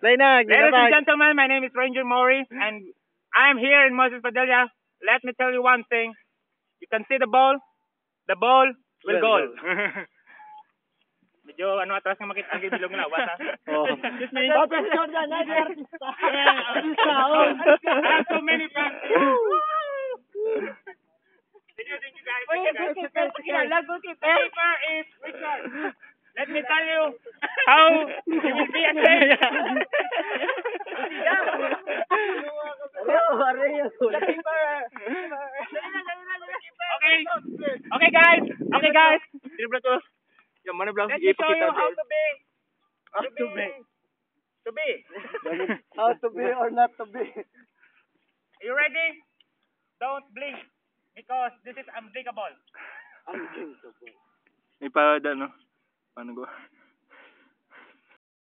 Play na. Ladies and gentlemen, my name is Ranger Mori, and I am here in Moses Padilla. Let me tell you one thing. You can see the ball will goal. Medyo atras nga makita ang bilog na lawas ha. Excuse me. I have so many fans. Thank you guys. Keeper is Richard. Let me tell you how you will be a safe. Okay guys. Let me show you how to be. How to be or not to be. Are you ready? Don't blink because this is unblinkable. May pa, ano, paano ko?